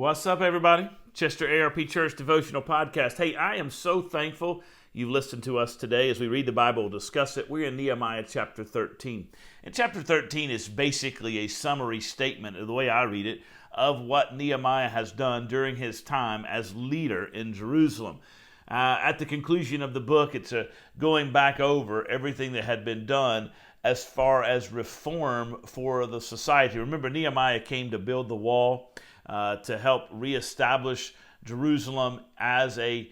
What's up, everybody? Chester ARP Church Devotional Podcast. Hey, I am so thankful you've listened to us today. As we read the Bible, we'll discuss it. We're in Nehemiah chapter 13. And chapter 13 is basically a summary statement, of the way I read it, of what Nehemiah has done during his time as leader in Jerusalem. At the conclusion of the book, it's going back over everything that had been done as far as reform for the society. Remember, Nehemiah came to build the wall to help reestablish Jerusalem as a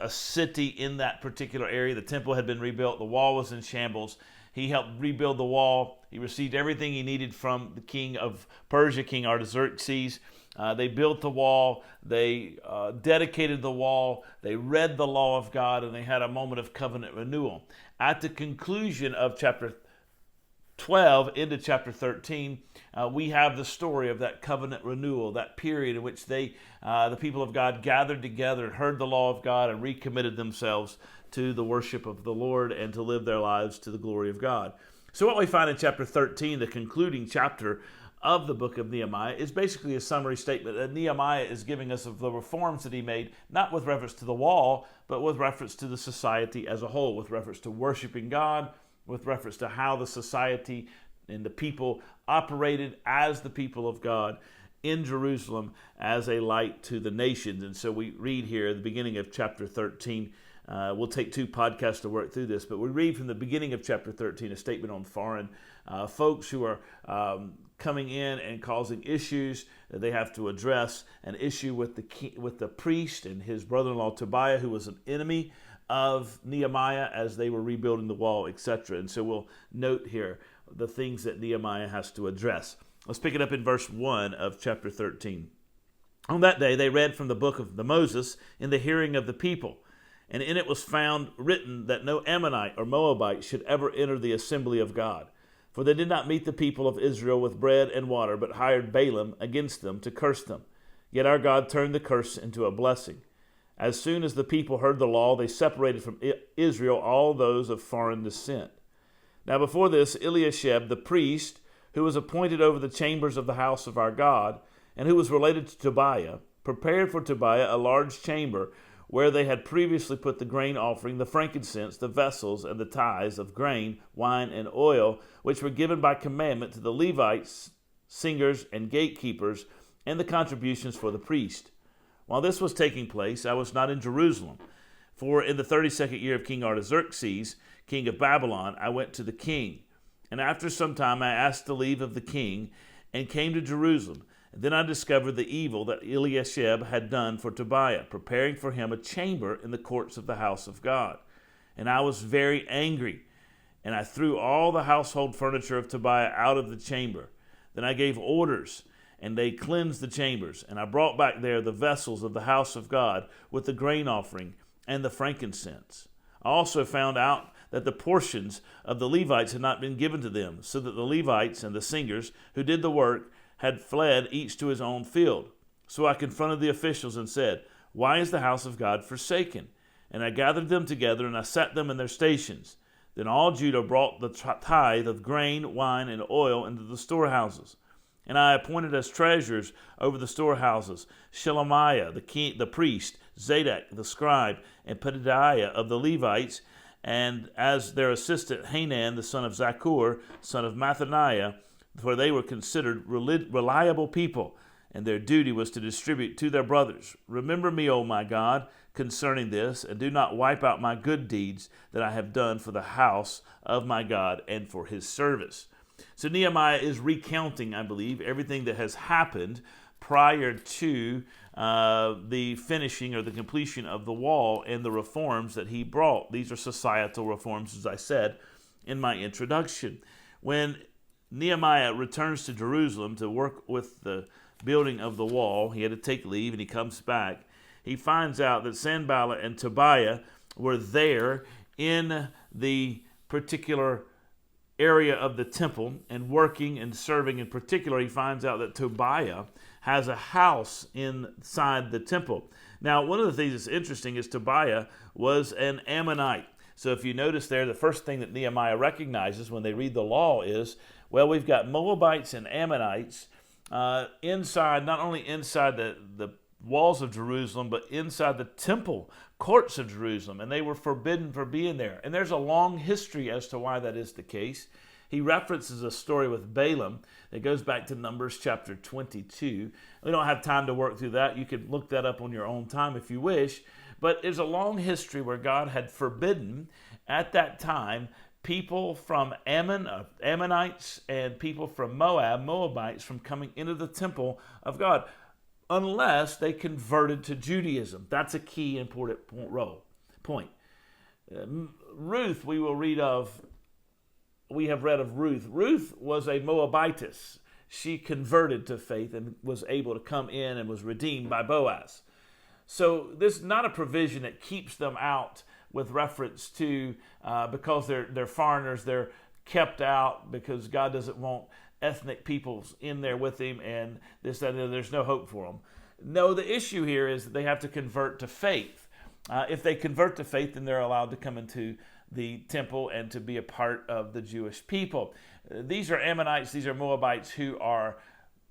city in that particular area. The temple had been rebuilt. The wall was in shambles. He helped rebuild the wall. He received everything he needed from the king of Persia, King Artaxerxes. They built the wall. They dedicated the wall. They read the law of God, and they had a moment of covenant renewal. At the conclusion of chapter 12 into chapter 13, we have the story of that covenant renewal, that period in which the people of God gathered together and heard the law of God and recommitted themselves to the worship of the Lord and to live their lives to the glory of God. So what we find in chapter 13, the concluding chapter of the book of Nehemiah, is basically a summary statement that Nehemiah is giving us of the reforms that he made, not with reference to the wall, but with reference to the society as a whole, with reference to worshiping God, with reference to how the society and the people operated as the people of God in Jerusalem as a light to the nations. And so we read here at the beginning of chapter 13. We'll take 2 podcasts to work through this, but we read from the beginning of chapter 13 a statement on foreign folks who are coming in and causing issues that they have to address. An issue with the priest and his brother-in-law Tobiah, who was an enemy of Nehemiah as they were rebuilding the wall, etc. And so we'll note here the things that Nehemiah has to address. Let's pick it up in verse 1 of chapter 13. On that day they read from the book of Moses in the hearing of the people, and in it was found written that no Ammonite or Moabite should ever enter the assembly of God. For they did not meet the people of Israel with bread and water, but hired Balaam against them to curse them. Yet our God turned the curse into a blessing. As soon as the people heard the law, they separated from Israel all those of foreign descent. Now before this, Eliashib, the priest, who was appointed over the chambers of the house of our God, and who was related to Tobiah, prepared for Tobiah a large chamber, where they had previously put the grain offering, the frankincense, the vessels, and the tithes of grain, wine, and oil, which were given by commandment to the Levites, singers, and gatekeepers, and the contributions for the priest. While this was taking place, I was not in Jerusalem, for in the 32nd year of King Artaxerxes, king of Babylon, I went to the king. And after some time I asked the leave of the king, and came to Jerusalem. And then I discovered the evil that Eliashib had done for Tobiah, preparing for him a chamber in the courts of the house of God. And I was very angry, and I threw all the household furniture of Tobiah out of the chamber. Then I gave orders, and they cleansed the chambers, and I brought back there the vessels of the house of God with the grain offering and the frankincense. I also found out that the portions of the Levites had not been given to them, so that the Levites and the singers who did the work had fled each to his own field. So I confronted the officials and said, "Why is the house of God forsaken?" And I gathered them together, and I set them in their stations. Then all Judah brought the tithe of grain, wine, and oil into the storehouses. And I appointed as treasurers over the storehouses Shelemiah, the priest, Zadok, the scribe, and Pedaiah of the Levites, and as their assistant Hanan, the son of Zakkur, son of Mathaniah, for they were considered reliable people, and their duty was to distribute to their brothers. Remember me, O my God, concerning this, and do not wipe out my good deeds that I have done for the house of my God and for his service. So Nehemiah is recounting, I believe, everything that has happened prior to the finishing or the completion of the wall and the reforms that he brought. These are societal reforms, as I said in my introduction. When Nehemiah returns to Jerusalem to work with the building of the wall, he had to take leave, and he comes back. He finds out that Sanballat and Tobiah were there in the particular area of the temple and working and serving. In particular, he finds out that Tobiah has a house inside the temple. Now, one of the things that's interesting is Tobiah was an Ammonite. So if you notice there, the first thing that Nehemiah recognizes when they read the law is, well, we've got Moabites and Ammonites inside, not only inside the walls of Jerusalem, but inside the temple courts of Jerusalem, and they were forbidden for being there. And there's a long history as to why that is the case. He references a story with Balaam that goes back to Numbers chapter 22. We don't have time to work through that. You can look that up on your own time if you wish. But there's a long history where God had forbidden at that time people from Ammonites and people from Moabites, from coming into the temple of God, unless they converted to Judaism. That's a key important point. Ruth, we have read of Ruth. Ruth was a Moabitess. She converted to faith and was able to come in and was redeemed by Boaz. So this is not a provision that keeps them out with reference to, because they're foreigners, they're kept out because God doesn't want ethnic peoples in there with him, and this, that, and there's no hope for them. No, the issue here is that they have to convert to faith. If they convert to faith, then they're allowed to come into the temple and to be a part of the Jewish people. These are Ammonites, these are Moabites who are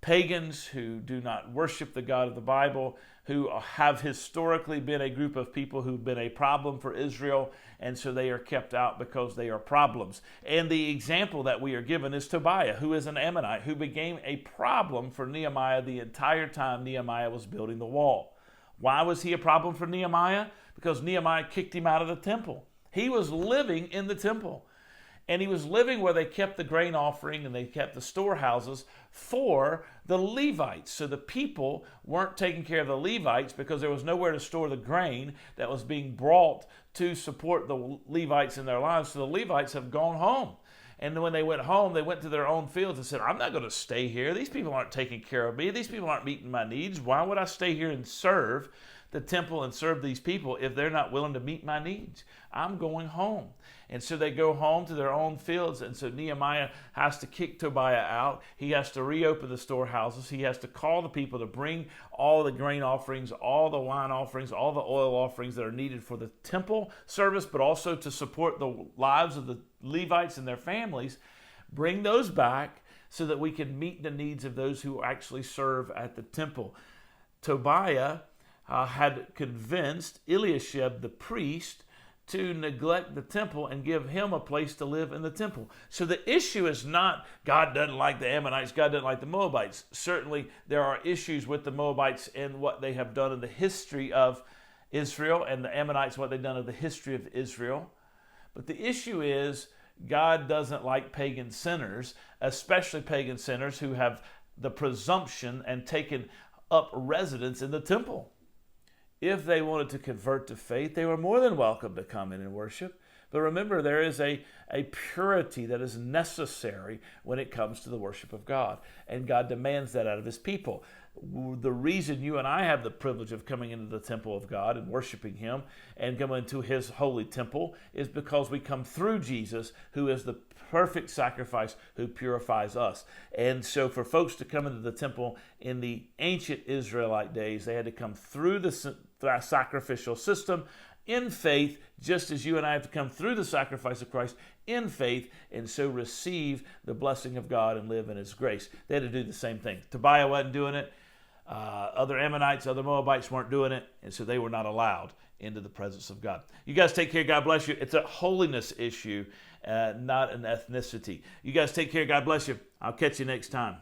pagans, who do not worship the God of the Bible, who have historically been a group of people who've been a problem for Israel, and so they are kept out because they are problems. And the example that we are given is Tobiah, who is an Ammonite, who became a problem for Nehemiah the entire time Nehemiah was building the wall. Why was he a problem for Nehemiah? Because Nehemiah kicked him out of the temple. He was living in the temple. And he was living where they kept the grain offering and they kept the storehouses for the Levites. So the people weren't taking care of the Levites because there was nowhere to store the grain that was being brought to support the Levites in their lives. So the Levites have gone home. And when they went home, they went to their own fields and said, I'm not going to stay here. These people aren't taking care of me. These people aren't meeting my needs. Why would I stay here and serve the temple and serve these people if they're not willing to meet my needs? I'm going home. And so they go home to their own fields. And so Nehemiah has to kick Tobiah out. He has to reopen the storehouses. He has to call the people to bring all the grain offerings, all the wine offerings, all the oil offerings that are needed for the temple service, but also to support the lives of the Levites and their families. Bring those back so that we can meet the needs of those who actually serve at the temple. Tobiah had convinced Eliashib, the priest, to neglect the temple and give him a place to live in the temple. So the issue is not God doesn't like the Ammonites, God doesn't like the Moabites. Certainly there are issues with the Moabites and what they have done in the history of Israel, and the Ammonites, what they've done in the history of Israel. But the issue is God doesn't like pagan sinners, especially pagan sinners who have the presumption and taken up residence in the temple. If they wanted to convert to faith, they were more than welcome to come in and worship. But remember, there is a purity that is necessary when it comes to the worship of God. And God demands that out of his people. The reason you and I have the privilege of coming into the temple of God and worshiping him and coming into his holy temple is because we come through Jesus, who is the perfect sacrifice who purifies us. And so for folks to come into the temple in the ancient Israelite days, they had to come through the sacrificial system in faith, just as you and I have to come through the sacrifice of Christ in faith, and so receive the blessing of God and live in his grace. They had to do the same thing. Tobiah wasn't doing it. Other Ammonites, other Moabites weren't doing it, and so they were not allowed into the presence of God. You guys take care. God bless you. It's a holiness issue, not an ethnicity. You guys take care. God bless you. I'll catch you next time.